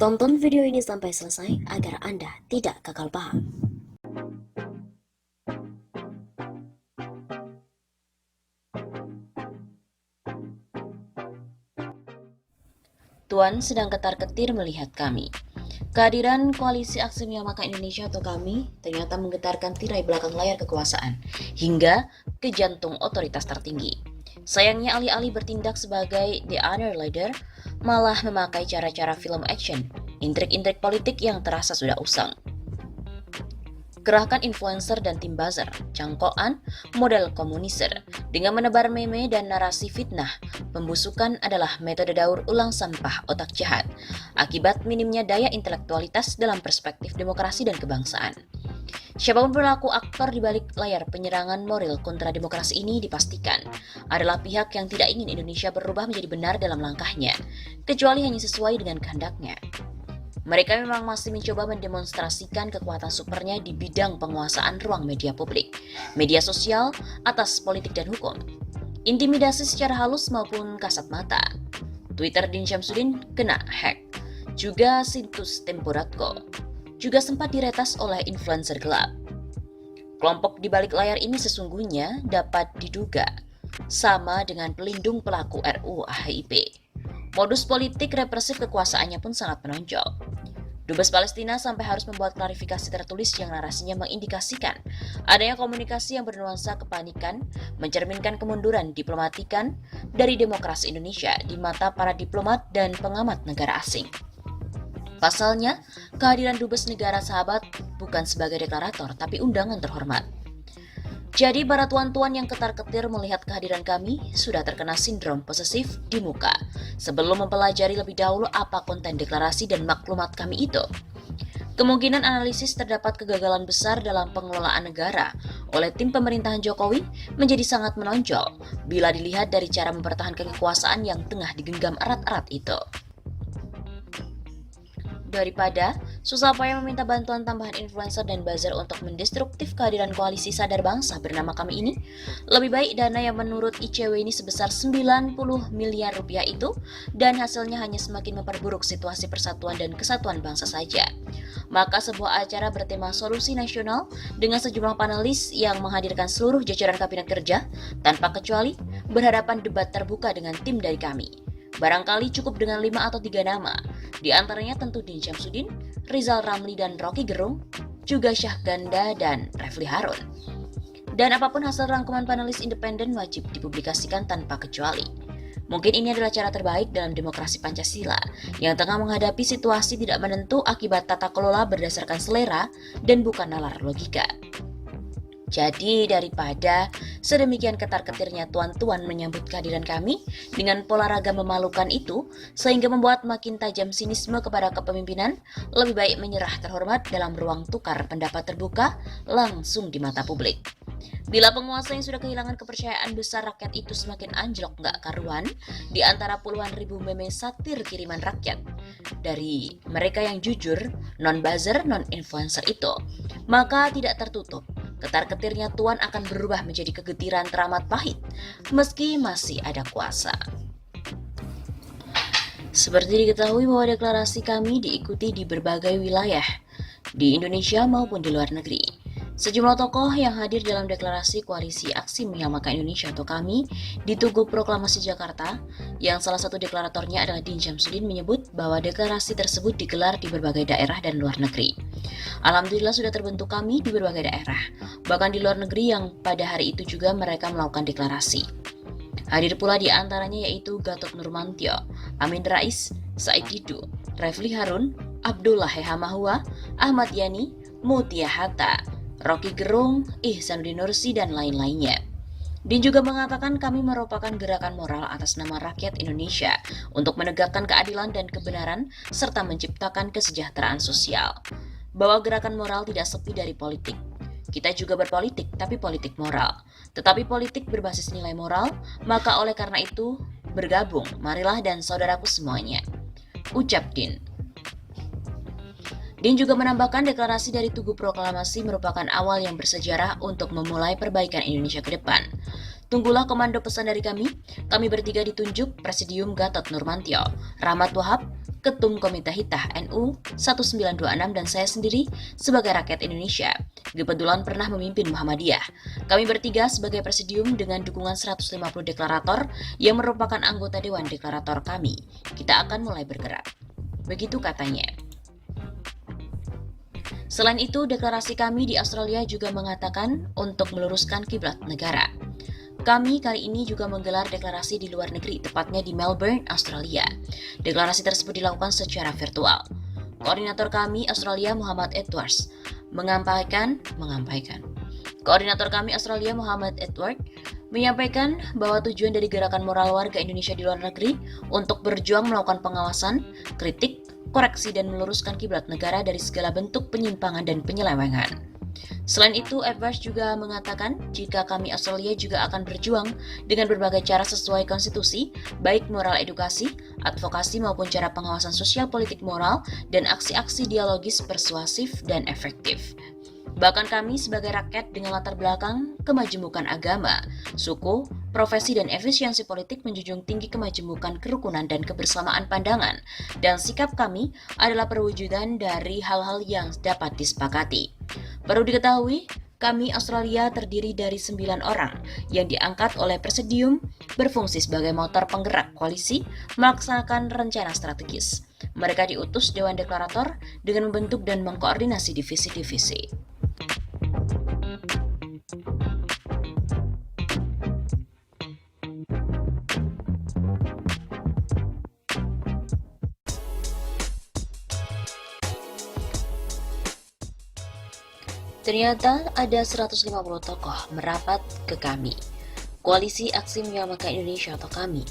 Tonton video ini sampai selesai agar Anda tidak gagal paham. Tuan sedang ketar-ketir melihat kami. Kehadiran Koalisi Aksi Menyelamatkan Indonesia atau KAMI ternyata menggetarkan tirai belakang layar kekuasaan hingga ke jantung otoritas tertinggi. Sayangnya alih-alih bertindak sebagai the honor leader, malah memakai cara-cara film action, intrik-intrik politik yang terasa sudah usang. Kerahkan influencer dan tim buzzer, cangkokan, model komuniser, dengan menebar meme dan narasi fitnah. Pembusukan adalah metode daur ulang sampah otak jahat, akibat minimnya daya intelektualitas dalam perspektif demokrasi dan kebangsaan. Siapapun pelaku aktor di balik layar penyerangan moral kontra demokrasi ini dipastikan adalah pihak yang tidak ingin Indonesia berubah menjadi benar dalam langkahnya, kecuali hanya sesuai dengan kehendaknya. Mereka memang masih mencoba mendemonstrasikan kekuatan supernya di bidang penguasaan ruang media publik, media sosial, atas politik dan hukum. Intimidasi secara halus maupun kasat mata. Twitter Din Syamsuddin kena hack. Juga situs Tempo.co juga sempat diretas oleh influencer gelap. Kelompok di balik layar ini sesungguhnya dapat diduga sama dengan pelindung pelaku RUU HIP. Modus politik represif kekuasaannya pun sangat menonjol. Dubes Palestina sampai harus membuat klarifikasi tertulis yang narasinya mengindikasikan adanya komunikasi yang bernuansa kepanikan, mencerminkan kemunduran diplomatikan dari demokrasi Indonesia di mata para diplomat dan pengamat negara asing. Pasalnya, kehadiran Dubes negara sahabat bukan sebagai deklarator, tapi undangan terhormat. Jadi para tuan-tuan yang ketar-ketir melihat kehadiran kami sudah terkena sindrom posesif di muka sebelum mempelajari lebih dahulu apa konten deklarasi dan maklumat kami itu. Kemungkinan analisis terdapat kegagalan besar dalam pengelolaan negara oleh tim pemerintahan Jokowi menjadi sangat menonjol bila dilihat dari cara mempertahankan kekuasaan yang tengah digenggam erat-erat itu. Daripada susah payah meminta bantuan tambahan influencer dan buzzer untuk mendestruktif kehadiran koalisi sadar bangsa bernama kami ini, lebih baik dana yang menurut ICW ini sebesar 90 miliar rupiah itu dan hasilnya hanya semakin memperburuk situasi persatuan dan kesatuan bangsa saja. Maka sebuah acara bertema solusi nasional dengan sejumlah panelis yang menghadirkan seluruh jajaran kabinet kerja tanpa kecuali berhadapan debat terbuka dengan tim dari kami. Barangkali cukup dengan 5 atau 3 nama, di antaranya tentu Din Syamsuddin, Rizal Ramli dan Rocky Gerung, juga Syah Ganda dan Refli Harun. Dan apapun hasil rangkuman panelis independen wajib dipublikasikan tanpa kecuali. Mungkin ini adalah cara terbaik dalam demokrasi Pancasila yang tengah menghadapi situasi tidak menentu akibat tata kelola berdasarkan selera dan bukan nalar logika. Jadi daripada sedemikian ketar-ketirnya tuan-tuan menyambut kehadiran kami dengan pola ragam memalukan itu sehingga membuat makin tajam sinisme kepada kepemimpinan, lebih baik menyerah terhormat dalam ruang tukar pendapat terbuka langsung di mata publik. Bila penguasa yang sudah kehilangan kepercayaan besar rakyat itu semakin anjlok gak karuan di antara puluhan ribu meme satir kiriman rakyat dari mereka yang jujur, non-buzzer, non-influencer itu, maka tidak tertutup. Ketar-ketirnya tuan akan berubah menjadi kegetiran teramat pahit, meski masih ada kuasa. Seperti diketahui bahwa deklarasi kami diikuti di berbagai wilayah, di Indonesia maupun di luar negeri. Sejumlah tokoh yang hadir dalam deklarasi Koalisi Aksi Menyelamatkan Indonesia atau KAMI di Tugu Proklamasi Jakarta, yang salah satu deklaratornya adalah Din Syamsuddin, menyebut bahwa deklarasi tersebut digelar di berbagai daerah dan luar negeri. Alhamdulillah sudah terbentuk KAMI di berbagai daerah, bahkan di luar negeri yang pada hari itu juga mereka melakukan deklarasi. Hadir pula di antaranya yaitu Gatot Nurmantio, Amin Rais, Said Didu, Refli Harun, Abdullah Hamahua, Ahmad Yani, Mutia Hatta, Rocky Gerung, Ihsanuddin Nursi, dan lain-lainnya. Din juga mengatakan kami merupakan gerakan moral atas nama rakyat Indonesia untuk menegakkan keadilan dan kebenaran serta menciptakan kesejahteraan sosial. Bahwa gerakan moral tidak sepi dari politik. Kita juga berpolitik, tapi politik moral. Tetapi politik berbasis nilai moral, maka oleh karena itu bergabung, marilah dan saudaraku semuanya. ucap Din. Din juga menambahkan deklarasi dari Tugu Proklamasi merupakan awal yang bersejarah untuk memulai perbaikan Indonesia ke depan. Tunggulah komando pesan dari kami bertiga ditunjuk Presidium Gatot Nurmantio, Rahmat Wahab, Ketum Komite Hitah NU 1926 dan saya sendiri sebagai rakyat Indonesia. Kebetulan pernah memimpin Muhammadiyah. Kami bertiga sebagai presidium dengan dukungan 150 deklarator yang merupakan anggota Dewan Deklarator kami. Kita akan mulai bergerak. Begitu katanya. Selain itu, deklarasi kami di Australia juga mengatakan untuk meluruskan kiblat negara. Kami kali ini juga menggelar deklarasi di luar negeri, tepatnya di Melbourne, Australia. Deklarasi tersebut dilakukan secara virtual. Koordinator kami Australia Muhammad Edwards menyampaikan bahwa tujuan dari gerakan moral warga Indonesia di luar negeri untuk berjuang melakukan pengawasan, kritik, koreksi dan meluruskan kiblat negara dari segala bentuk penyimpangan dan penyelewengan. Selain itu, Edwards juga mengatakan jika kami Australia juga akan berjuang dengan berbagai cara sesuai konstitusi, baik moral edukasi, advokasi maupun cara pengawasan sosial politik moral, dan aksi-aksi dialogis persuasif dan efektif. Bahkan kami sebagai rakyat dengan latar belakang kemajemukan agama, suku, profesi dan efisiensi politik menjunjung tinggi kemajemukan kerukunan dan kebersamaan pandangan, dan sikap kami adalah perwujudan dari hal-hal yang dapat disepakati. Perlu diketahui, kami Australia terdiri dari 9 orang yang diangkat oleh Presidium berfungsi sebagai motor penggerak koalisi melaksanakan rencana strategis. Mereka diutus Dewan Deklarator dengan membentuk dan mengkoordinasi divisi-divisi. Ternyata ada 150 tokoh merapat ke kami. Koalisi Aksi Menyelamatkan Indonesia atau KAMI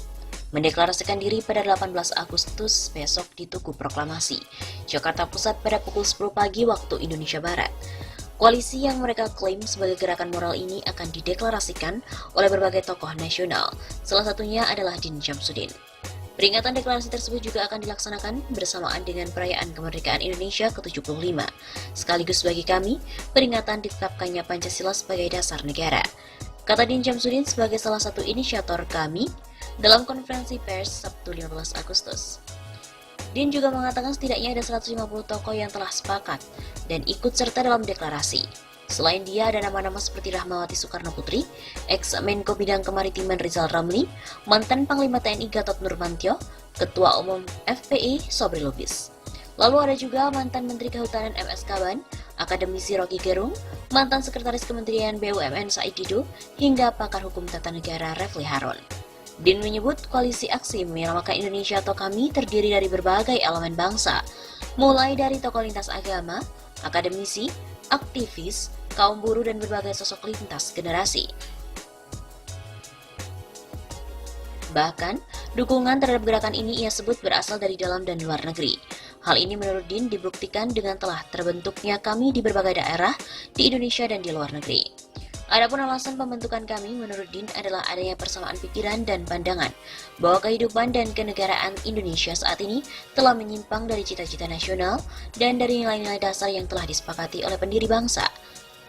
mendeklarasikan diri pada 18 Agustus besok di Tugu Proklamasi, Jakarta Pusat pada pukul 10 pagi waktu Indonesia Barat. Koalisi yang mereka klaim sebagai gerakan moral ini akan dideklarasikan oleh berbagai tokoh nasional, salah satunya adalah Din Syamsuddin. Peringatan deklarasi tersebut juga akan dilaksanakan bersamaan dengan perayaan kemerdekaan Indonesia ke-75. Sekaligus bagi kami, peringatan ditetapkannya Pancasila sebagai dasar negara. Kata Din Syamsuddin sebagai salah satu inisiator kami dalam konferensi pers Sabtu 15 Agustus. Din juga mengatakan setidaknya ada 150 tokoh yang telah sepakat dan ikut serta dalam deklarasi. Selain dia, ada nama-nama seperti Rahmawati Soekarno Putri, ex-Menko Bidang Kemaritiman Rizal Ramli, mantan Panglima TNI Gatot Nurmantio, Ketua Umum FPI Sobri Lubis. Lalu ada juga mantan Menteri Kehutanan MS Kaban, akademisi Rocky Gerung, mantan Sekretaris Kementerian BUMN Said Didu, hingga pakar hukum tata negara Refli Harun. Din menyebut koalisi Aksi Menyelamatkan Indonesia atau KAMI terdiri dari berbagai elemen bangsa, mulai dari tokoh lintas agama, akademisi, aktivis, kaum buruh dan berbagai sosok lintas generasi. Bahkan, dukungan terhadap gerakan ini ia sebut berasal dari dalam dan luar negeri. Hal ini menurut Din dibuktikan dengan telah terbentuknya KAMI di berbagai daerah di Indonesia dan di luar negeri. Adapun alasan pembentukan KAMI menurut Din adalah adanya persamaan pikiran dan pandangan bahwa kehidupan dan kenegaraan Indonesia saat ini telah menyimpang dari cita-cita nasional dan dari nilai-nilai dasar yang telah disepakati oleh pendiri bangsa.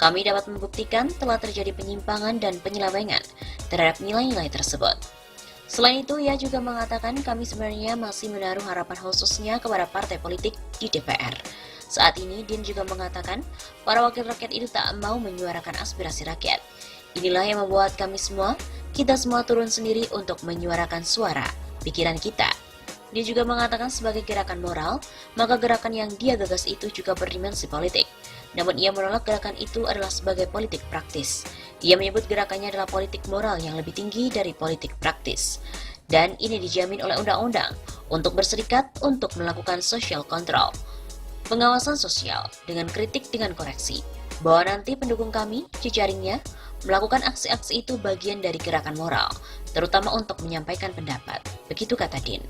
Kami dapat membuktikan telah terjadi penyimpangan dan penyelewengan terhadap nilai-nilai tersebut. Selain itu, ia juga mengatakan kami sebenarnya masih menaruh harapan khususnya kepada partai politik di DPR. Saat ini, Din juga mengatakan para wakil rakyat itu tak mau menyuarakan aspirasi rakyat. Inilah yang membuat kita semua turun sendiri untuk menyuarakan suara, pikiran kita. Dia juga mengatakan sebagai gerakan moral, maka gerakan yang dia gagas itu juga berdimensi politik. Namun ia menolak gerakan itu adalah sebagai politik praktis. Ia menyebut gerakannya adalah politik moral yang lebih tinggi dari politik praktis. Dan ini dijamin oleh undang-undang untuk berserikat untuk melakukan social control. Pengawasan sosial dengan kritik dengan koreksi. Bahwa nanti pendukung kami, jejaringnya, melakukan aksi-aksi itu bagian dari gerakan moral, terutama untuk menyampaikan pendapat. Begitu kata Din.